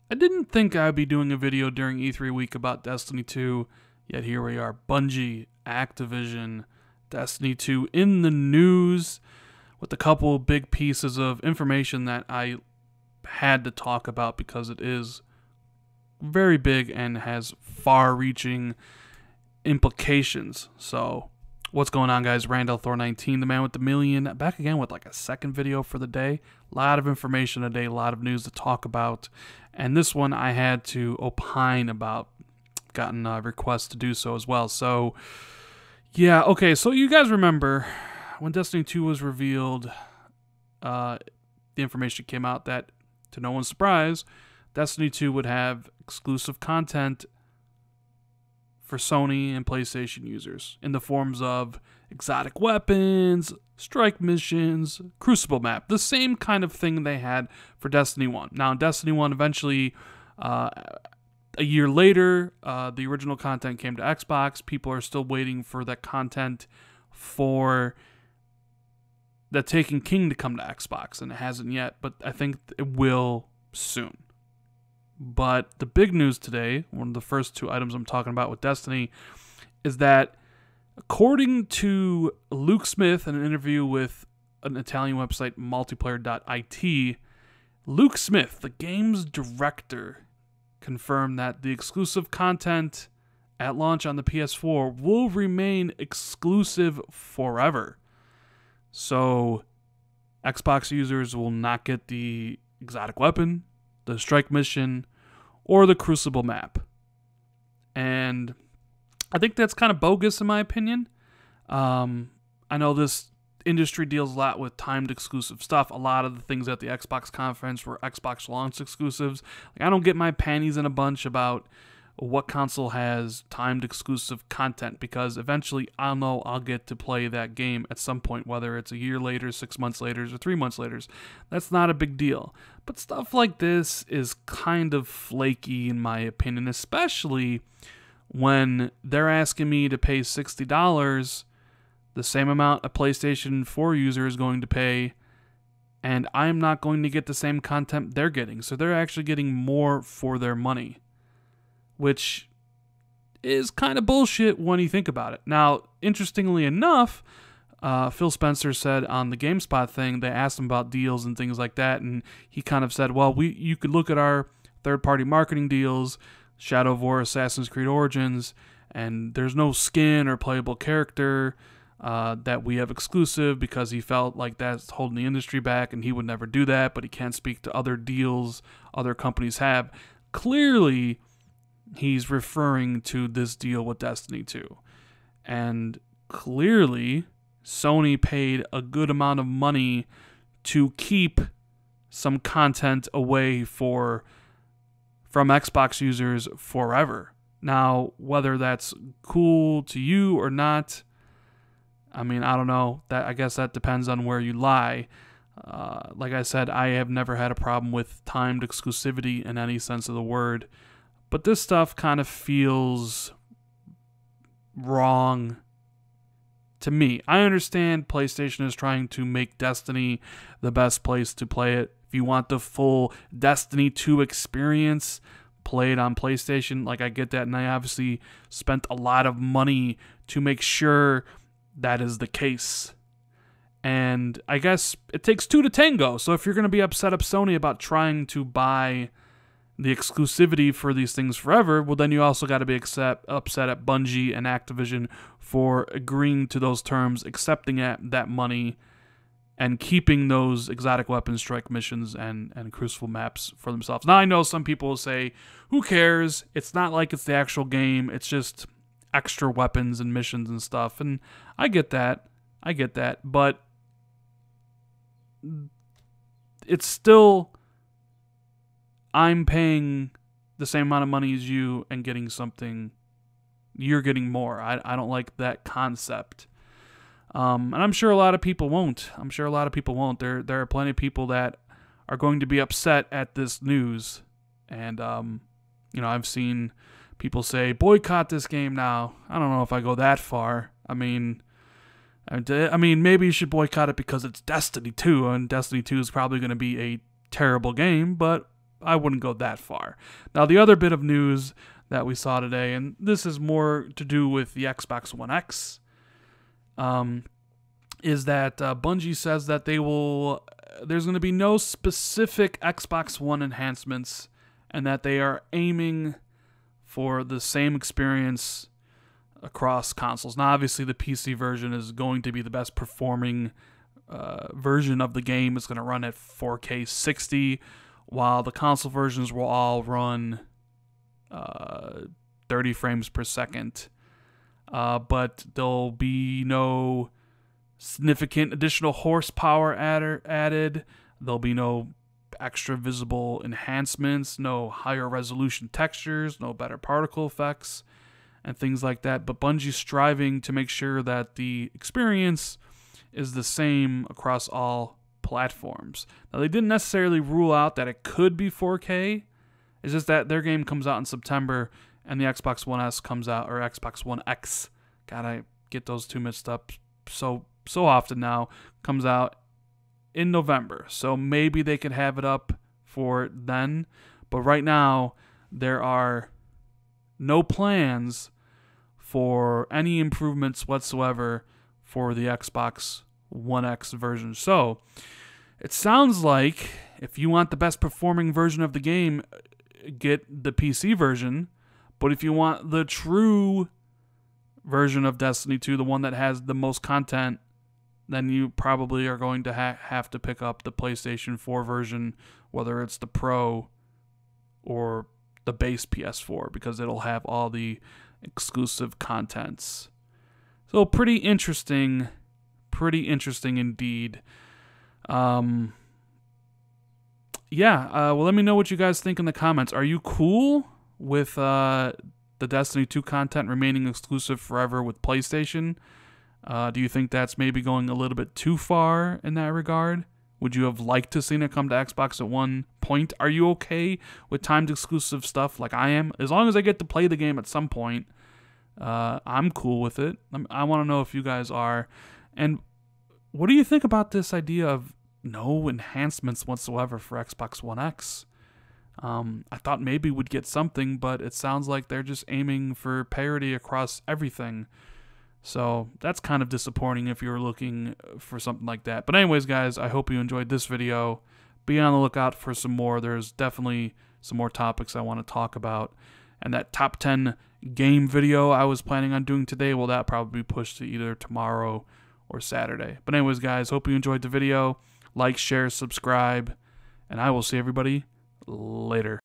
I didn't think I'd be doing a video during E3 week about Destiny 2, yet here we are. Bungie, Activision, Destiny 2 in the news with a couple big pieces of information that I had to talk about because it is very big and has far-reaching implications. So, what's going on, guys? Randall Thor 19, the man with the million, back again with like a second video for the day. A lot of information today, a lot of news to talk about, and this one I had to opine about. Gotten requests to do so as well. So, yeah, okay. So you guys remember when Destiny 2 was revealed? The information came out that, to no one's surprise, Destiny 2 would have exclusive content for Sony and PlayStation users in the forms of exotic weapons, strike missions, Crucible map, the same kind of thing they had for Destiny 1. Now, Destiny 1 eventually, a year later, the original content came to Xbox. People are still waiting for that content for the Taken King to come to Xbox, and it hasn't yet, but I think it will soon. But the big news today, one of the first two items I'm talking about with Destiny, is that according to Luke Smith in an interview with an Italian website, multiplayer.it, Luke Smith, the game's director, confirmed that the exclusive content at launch on the PS4 will remain exclusive forever. So, Xbox users will not get the exotic weapon, the strike mission, or the Crucible map. And I think that's kind of bogus in my opinion. I know this industry deals a lot with timed exclusive stuff. A lot of the things at the Xbox conference were Xbox launch exclusives. Like, I don't get my panties in a bunch about what console has timed exclusive content, because eventually I'll know I'll get to play that game at some point, whether it's a year later, 6 months later, or 3 months later. That's not a big deal. But stuff like this is kind of flaky in my opinion, especially when they're asking me to pay $60, the same amount a PlayStation 4 user is going to pay, and I'm not going to get the same content they're getting. So they're actually getting more for their money, which is kind of bullshit when you think about it. Now, interestingly enough, Phil Spencer said on the GameSpot thing, they asked him about deals and things like that, and he kind of said, well, you could look at our third-party marketing deals, Shadow of War, Assassin's Creed Origins, and there's no skin or playable character that we have exclusive, because he felt like that's holding the industry back, and he would never do that, but he can't speak to other deals other companies have. Clearly, he's referring to this deal with Destiny 2. And clearly, Sony paid a good amount of money to keep some content away from Xbox users forever. Now, whether that's cool to you or not, I mean, I don't know. I guess that depends on where you lie. Like I said, I have never had a problem with timed exclusivity in any sense of the word. But this stuff kind of feels wrong to me. I understand PlayStation is trying to make Destiny the best place to play it. If you want the full Destiny 2 experience, play it on PlayStation. Like, I get that, and I obviously spent a lot of money to make sure that is the case. And I guess it takes two to tango. So if you're going to be upset at Sony about trying to buy the exclusivity for these things forever, well, then you also got to be upset at Bungie and Activision for agreeing to those terms, accepting that money, and keeping those exotic weapon strike missions and Crucible maps for themselves. Now, I know some people will say, who cares? It's not like it's the actual game. It's just extra weapons and missions and stuff. And I get that. But it's still, I'm paying the same amount of money as you and getting something, you're getting more. I don't like that concept. And I'm sure a lot of people won't. There are plenty of people that are going to be upset at this news. And, I've seen people say, boycott this game now. I don't know if I go that far. I mean, maybe you should boycott it because it's Destiny 2, and Destiny 2 is probably going to be a terrible game, but I wouldn't go that far. Now, the other bit of news that we saw today, and this is more to do with the Xbox One X, is that Bungie says that there's going to be no specific Xbox One enhancements, and that they are aiming for the same experience across consoles. Now, obviously, the PC version is going to be the best performing version of the game. It's going to run at 4K 60, while the console versions will all run 30 frames per second. But there'll be no significant additional horsepower added. There'll be no extra visible enhancements, no higher resolution textures, no better particle effects, and things like that. But Bungie's striving to make sure that the experience is the same across all platforms. Now, they didn't necessarily rule out that it could be 4K. It's just that their game comes out in September and the Xbox One S comes out, or Xbox One X. God, I get those two mixed up so often now. Comes out in November. So maybe they could have it up for then. But right now, there are no plans for any improvements whatsoever for the Xbox One X version. So it sounds like if you want the best performing version of the game, get the PC version. But if you want the true version of Destiny 2, the one that has the most content, then you probably are going to have to pick up the PlayStation 4 version, whether it's the Pro or the base PS4, because it'll have all the exclusive contents. So pretty interesting indeed. Well, let me know what you guys think in the comments. Are you cool with the Destiny 2 content remaining exclusive forever with PlayStation? Do you think that's maybe going a little bit too far in that regard? Would you have liked to seen it come to Xbox at one point? Are you okay with timed exclusive stuff like I am? As long as I get to play the game at some point, I'm cool with it. I want to know if you guys are. And what do you think about this idea of no enhancements whatsoever for Xbox One X? I thought maybe we'd get something, but it sounds like they're just aiming for parity across everything. So that's kind of disappointing if you're looking for something like that. But anyways, guys, I hope you enjoyed this video. Be on the lookout for some more. There's definitely some more topics I want to talk about. And that top 10 game video I was planning on doing today, well, that probably be pushed to either tomorrow or Saturday. But anyways, guys, hope you enjoyed the video. Like, share, subscribe, and I will see everybody later.